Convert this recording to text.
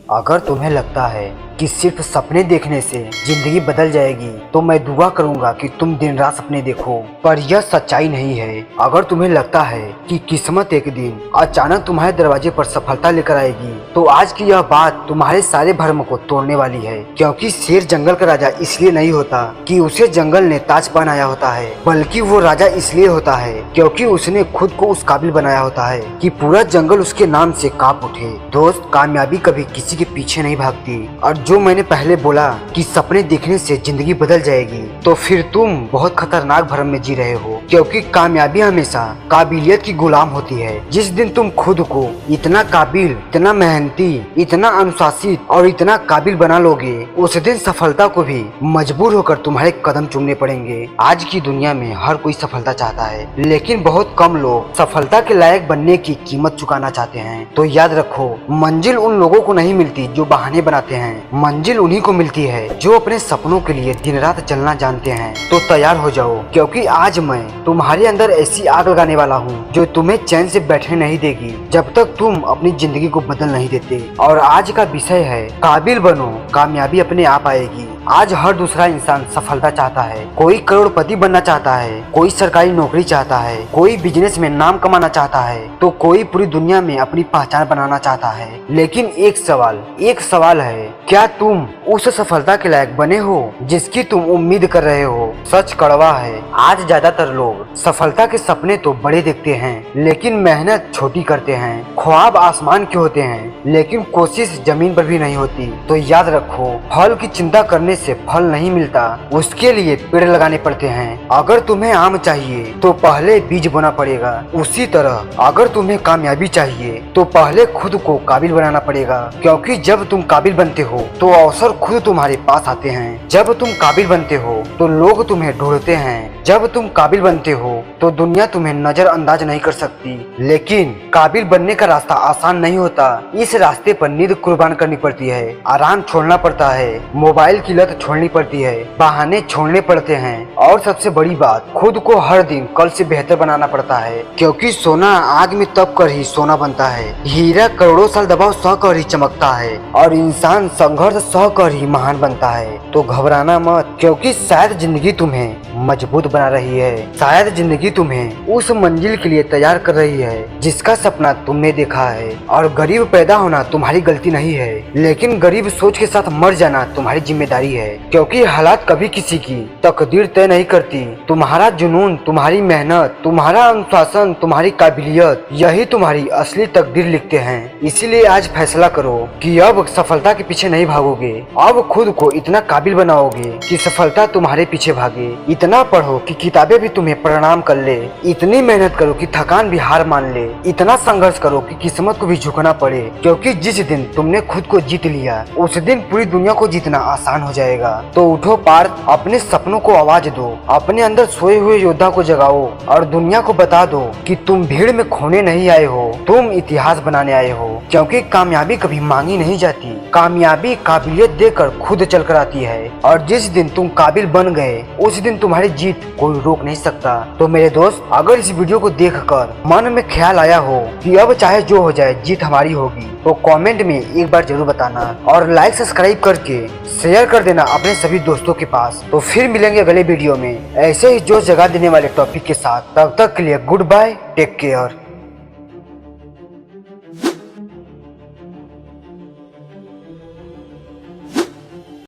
अगर तुम्हें लगता है कि सिर्फ सपने देखने से जिंदगी बदल जाएगी तो मैं दुआ करूंगा कि तुम दिन रात सपने देखो, पर यह सच्चाई नहीं है। अगर तुम्हें लगता है कि किस्मत एक दिन अचानक तुम्हारे दरवाजे पर सफलता लेकर आएगी तो आज की यह बात तुम्हारे सारे भ्रम को तोड़ने वाली है। क्योंकि शेर जंगल का राजा इसलिए नहीं होता कि उसे जंगल ने ताज पहनाया होता है, बल्कि वो राजा इसलिए होता है क्योंकि उसने खुद को उस काबिल बनाया होता है कि पूरा जंगल उसके नाम से कांप उठे। दोस्त, कामयाबी कभी किसी के पीछे नहीं भागती, और जो मैंने पहले बोला कि सपने देखने से जिंदगी बदल जाएगी, तो फिर तुम बहुत खतरनाक भ्रम में जी रहे हो। क्योंकि कामयाबी हमेशा काबिलियत की गुलाम होती है। जिस दिन तुम खुद को इतना काबिल, इतना मेहनती, इतना अनुशासित और इतना काबिल बना लोगे, उस दिन सफलता को भी मजबूर होकर तुम्हारे कदम चूमने पड़ेंगे। आज की दुनिया में हर कोई सफलता चाहता है, लेकिन बहुत कम लोग सफलता के लायक बनने की कीमत चुकाना चाहते हैं। तो याद रखो, मंजिल उन लोगों को नहीं मिलती जो बहाने बनाते हैं, मंजिल उन्हीं को मिलती है जो अपने सपनों के लिए दिन रात चलना जानते हैं। तो तैयार हो जाओ, क्योंकि आज मैं तुम्हारे अंदर ऐसी आग लगाने वाला हूँ जो तुम्हें चैन से बैठने नहीं देगी जब तक तुम अपनी जिंदगी को बदल नहीं देते। और आज का विषय है काबिल बनो, कामयाबी अपने आप आएगी। आज हर दूसरा इंसान सफलता चाहता है। कोई करोड़पति बनना चाहता है, कोई सरकारी नौकरी चाहता है, कोई बिजनेस में नाम कमाना चाहता है, तो कोई पूरी दुनिया में अपनी पहचान बनाना चाहता है। लेकिन एक सवाल है, क्या तुम उस सफलता के लायक बने हो जिसकी तुम उम्मीद कर रहे हो? सच कड़वा है, आज ज्यादातर लोग सफलता के सपने तो बड़े देखते हैं, लेकिन मेहनत छोटी करते हैं। ख्वाब आसमान के होते हैं, लेकिन कोशिश जमीन पर भी नहीं होती। तो याद रखो, फल की चिंता करने से फल नहीं मिलता, उसके लिए पेड़ लगाने पड़ते हैं। अगर तुम्हें आम चाहिए तो पहले बीज बोना पड़ेगा। उसी तरह अगर तुम्हें कामयाबी चाहिए तो पहले खुद को काबिल बनाना पड़ेगा। क्योंकि जब तुम काबिल बनते हो तो अवसर खुद तुम्हारे पास आते हैं। जब तुम काबिल बनते हो तो लोग तुम्हें ढूंढते हैं। जब तुम काबिल बनते हो तो दुनिया तुम्हें नजरअंदाज नहीं कर सकती। लेकिन काबिल बनने का रास्ता आसान नहीं होता। इस रास्ते पर नींद कुर्बान करनी पड़ती है, आराम छोड़ना पड़ता है, मोबाइल की लत छोड़नी पड़ती है, बहाने छोड़ने पड़ते हैं, और सबसे बड़ी बात, खुद को हर दिन कल से बेहतर बनाना पड़ता है। क्योंकि सोना आग में तप कर ही सोना बनता है, हीरा करोड़ों साल दबाव सह कर ही चमकता है, और इंसान संघर्ष सह कर ही महान बनता है। तो घबराना मत, क्योंकि शायद जिंदगी तुम्हें मजबूत बना रही है। शायद जिंदगी तुम्हें उस मंजिल के लिए तैयार कर रही है जिसका सपना तुमने देखा है। और गरीब पैदा होना तुम्हारी गलती नहीं है, लेकिन गरीब सोच के साथ मर जाना तुम्हारी जिम्मेदारी है। क्योंकि हालात कभी किसी की तकदीर तय नहीं करती। तुम्हारा जुनून, तुम्हारी मेहनत, तुम्हारा अनुशासन, तुम्हारी काबिलियत, यही तुम्हारी असली तकदीर लिखते हैं। इसीलिए आज फैसला करो कि अब सफलता के पीछे नहीं भागोगे, अब खुद को इतना काबिल बनाओगे कि सफलता तुम्हारे पीछे भागे। इतना पढ़ो कि किताबें भी तुम्हें प्रणाम कर ले, इतनी मेहनत करो कि थकान भी हार मान ले, इतना संघर्ष करो कि किस्मत को भी झुकना पड़े। क्योंकि जिस दिन तुमने खुद को जीत लिया, उस दिन पूरी दुनिया को जीतना आसान हो जाएगा। तो उठो पार्थ, अपने सपनों को आवाज दो, अपने अंदर सोए हुए योद्धा को जगाओ, और दुनिया को बता दो कि तुम भीड़ में खोने नहीं आए हो, तुम इतिहास बनाने आए हो। क्योंकि कामयाबी कभी मांगी नहीं जाती, कामयाबी काबिलियत देकर खुद चल कर आती है। और जिस दिन तुम काबिल बन गए, उस दिन तुम्हारी जीत कोई रोक नहीं सकता। तो मेरे दोस्त, अगर इस वीडियो को देखकर मन में ख्याल आया हो कि अब चाहे जो हो जाए जीत हमारी होगी, तो कमेंट में एक बार जरूर बताना, और लाइक सब्सक्राइब करके शेयर कर देना अपने सभी दोस्तों के पास। तो फिर मिलेंगे अगले वीडियो में ऐसे ही जोश जगा देने वाले टॉपिक के साथ। तब तक के लिए गुड बाय, टेक केयर।